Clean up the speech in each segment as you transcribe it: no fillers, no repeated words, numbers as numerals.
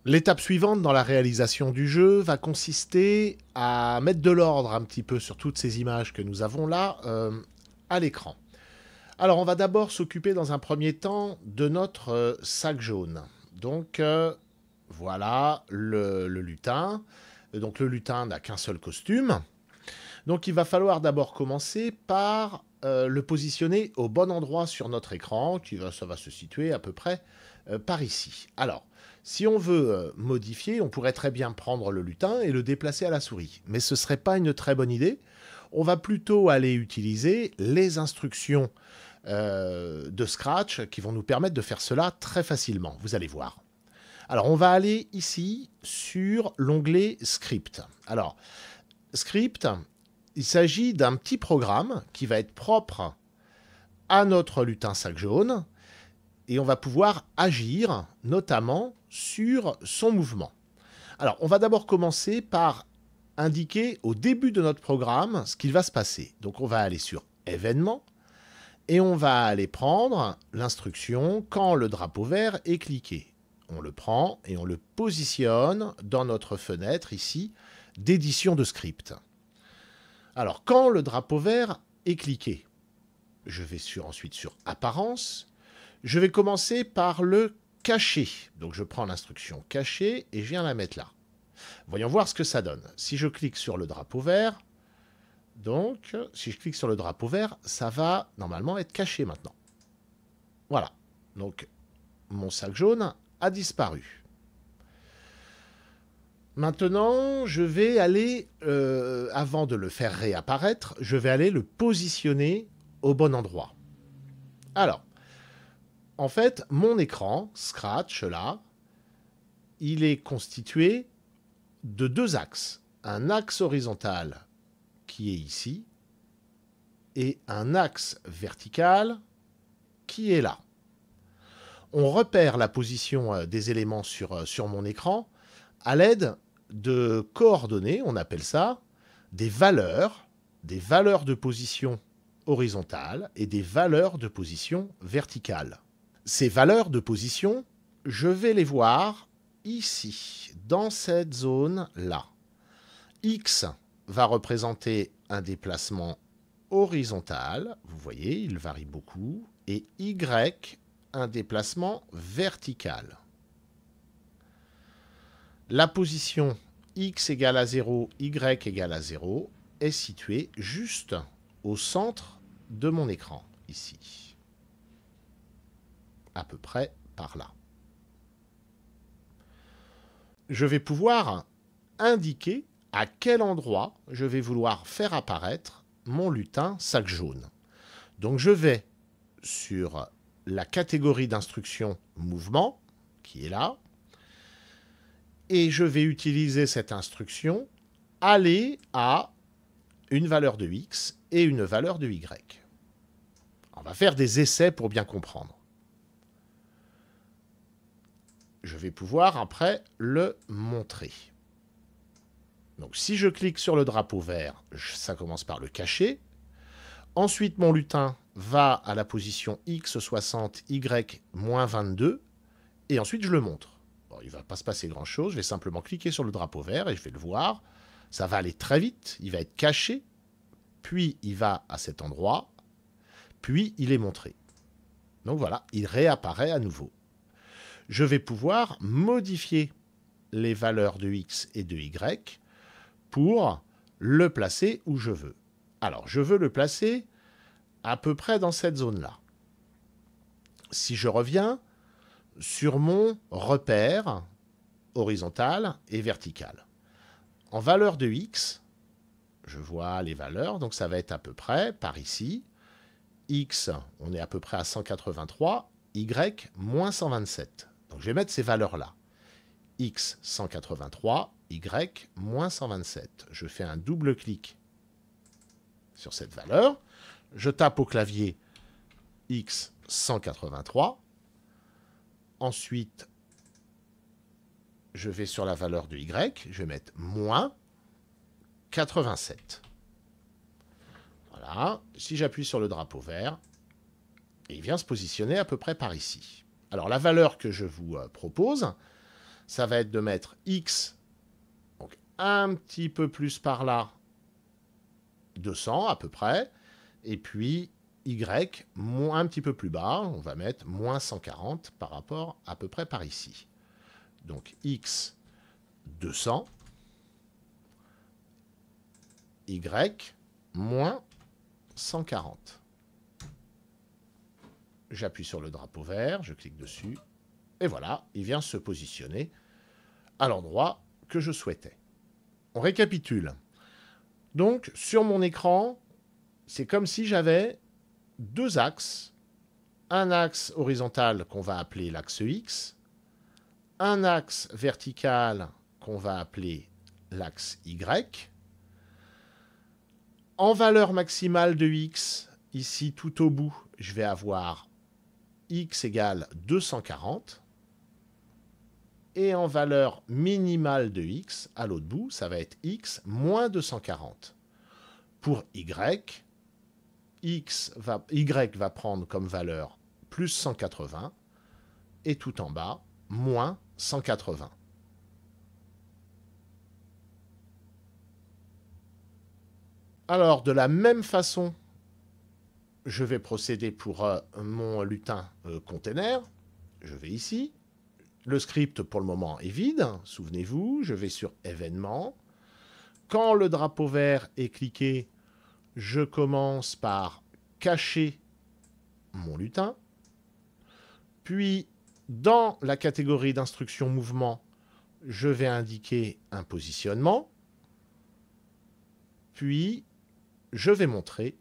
L'étape suivante dans la réalisation du jeu va consister à mettre de l'ordre un petit peu sur toutes ces images que nous avons là à l'écran. Alors on va d'abord s'occuper dans un premier temps de notre sac jaune. Donc voilà le lutin. Donc le lutin n'a qu'un seul costume. Donc il va falloir d'abord commencer par le positionner au bon endroit sur notre écran, ça va se situer à peu près par ici. Alors, si on veut modifier, on pourrait très bien prendre le lutin et le déplacer à la souris. Mais ce ne serait pas une très bonne idée. On va plutôt aller utiliser les instructions de Scratch qui vont nous permettre de faire cela très facilement. Vous allez voir. Alors, on va aller ici sur l'onglet Script. Alors, Script, il s'agit d'un petit programme qui va être propre à notre lutin sac jaune et on va pouvoir agir notamment sur son mouvement. Alors, on va d'abord commencer par indiquer au début de notre programme ce qu'il va se passer. Donc, on va aller sur Événements et on va aller prendre l'instruction quand le drapeau vert est cliqué. On le prend et on le positionne dans notre fenêtre ici d'édition de script. Alors, quand le drapeau vert est cliqué, je vais ensuite sur Apparence. Je vais commencer par le cacher. Donc, je prends l'instruction cacher et je viens la mettre là. Voyons voir ce que ça donne. Si je clique sur le drapeau vert, donc, si je clique sur le drapeau vert, ça va normalement être caché maintenant. Voilà. Donc, mon sac jaune a disparu. Maintenant, je vais aller, avant de le faire réapparaître, je vais aller le positionner au bon endroit. Alors, en fait, mon écran, Scratch, là, il est constitué de deux axes. Un axe horizontal qui est ici et un axe vertical qui est là. On repère la position des éléments sur mon écran à l'aide de coordonnées, on appelle ça des valeurs de position horizontale et des valeurs de position verticale. Ces valeurs de position, je vais les voir ici, dans cette zone-là. X va représenter un déplacement horizontal, vous voyez, il varie beaucoup, et Y, un déplacement vertical. La position X égale à 0, Y égale à 0 est située juste au centre de mon écran, ici. À peu près par là. Je vais pouvoir indiquer à quel endroit je vais vouloir faire apparaître mon lutin sac jaune. Donc je vais sur la catégorie d'instruction mouvement, qui est là, et je vais utiliser cette instruction aller à une valeur de X et une valeur de Y. On va faire des essais pour bien comprendre. Je vais pouvoir après le montrer. Donc si je clique sur le drapeau vert, ça commence par le cacher. Ensuite, mon lutin va à la position X60, Y-22, et ensuite je le montre. Bon, il ne va pas se passer grand-chose, je vais simplement cliquer sur le drapeau vert et je vais le voir. Ça va aller très vite, il va être caché, puis il va à cet endroit, puis il est montré. Donc voilà, il réapparaît à nouveau. Je vais pouvoir modifier les valeurs de X et de Y pour le placer où je veux. Alors, je veux le placer à peu près dans cette zone-là. Si je reviens sur mon repère horizontal et vertical, en valeur de X, je vois les valeurs, donc ça va être à peu près par ici. X, on est à peu près à 183, Y, moins 127. Donc je vais mettre ces valeurs-là. X, 183, Y, moins 127. Je fais un double clic sur cette valeur. Je tape au clavier X, 183. Ensuite, je vais sur la valeur de Y. Je vais mettre moins 87. Voilà. Si j'appuie sur le drapeau vert, il vient se positionner à peu près par ici. Alors, la valeur que je vous propose, ça va être de mettre X, donc un petit peu plus par là, 200 à peu près, et puis Y, un petit peu plus bas, on va mettre moins 140 par rapport à peu près par ici. Donc X, 200, Y, moins 140. J'appuie sur le drapeau vert, je clique dessus, et voilà, il vient se positionner à l'endroit que je souhaitais. On récapitule. Donc, sur mon écran, c'est comme si j'avais deux axes. Un axe horizontal qu'on va appeler l'axe X, un axe vertical qu'on va appeler l'axe Y. En valeur maximale de X, ici tout au bout, je vais avoir X égale 240. Et en valeur minimale de X, à l'autre bout, ça va être X moins 240. Pour Y, Y va prendre comme valeur plus 180, et tout en bas, moins 180. Alors, de la même façon, je vais procéder pour mon lutin container. Je vais ici. Le script, pour le moment, est vide. Souvenez-vous, je vais sur événements. Quand le drapeau vert est cliqué, je commence par cacher mon lutin. Puis, dans la catégorie d'instruction mouvement, je vais indiquer un positionnement. Puis, je vais montrer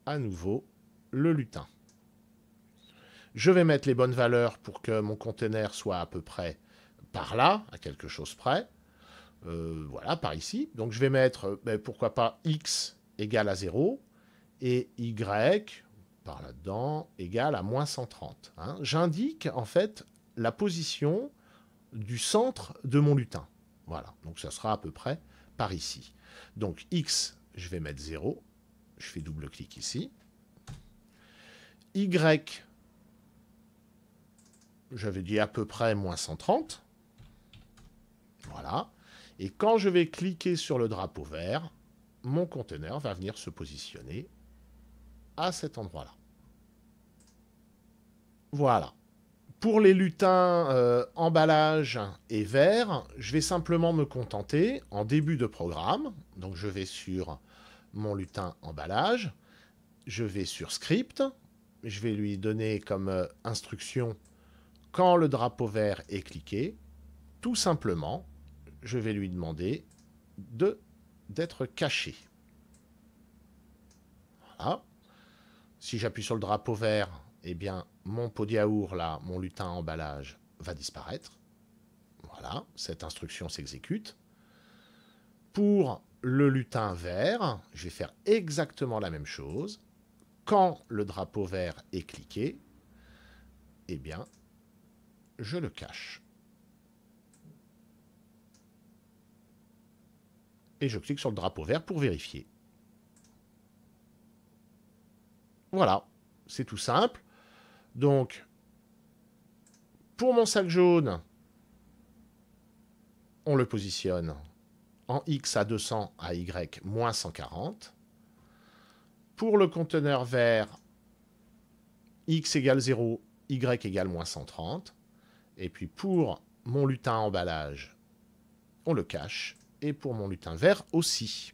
à nouveau le lutin. Je vais mettre les bonnes valeurs pour que mon conteneur soit à peu près par là, à quelque chose près. Voilà, par ici. Donc je vais mettre, pourquoi pas, X égale à 0 et Y, par là-dedans, égale à moins 130. Hein. J'indique en fait la position du centre de mon lutin. Voilà, donc ça sera à peu près par ici. Donc X, je vais mettre 0. Je fais double-clic ici. Y, j'avais dit à peu près moins 130. Voilà. Et quand je vais cliquer sur le drapeau vert, mon conteneur va venir se positionner à cet endroit-là. Voilà. Pour les lutins emballage et verre, je vais simplement me contenter en début de programme. Donc je vais sur mon lutin emballage, je vais sur script, je vais lui donner comme instruction quand le drapeau vert est cliqué, tout simplement, je vais lui demander d'être caché. Voilà. Si j'appuie sur le drapeau vert, eh bien, mon pot de yaourt, là, mon lutin emballage, va disparaître. Voilà, cette instruction s'exécute. Pour le lutin vert, je vais faire exactement la même chose. Quand le drapeau vert est cliqué, eh bien, je le cache. Et je clique sur le drapeau vert pour vérifier. Voilà, c'est tout simple. Donc, pour mon sac jaune, on le positionne en X à 200, à Y moins 140. Pour le conteneur vert, X égale 0, Y égale moins 130. Et puis pour mon lutin emballage, on le cache. Et pour mon lutin vert aussi.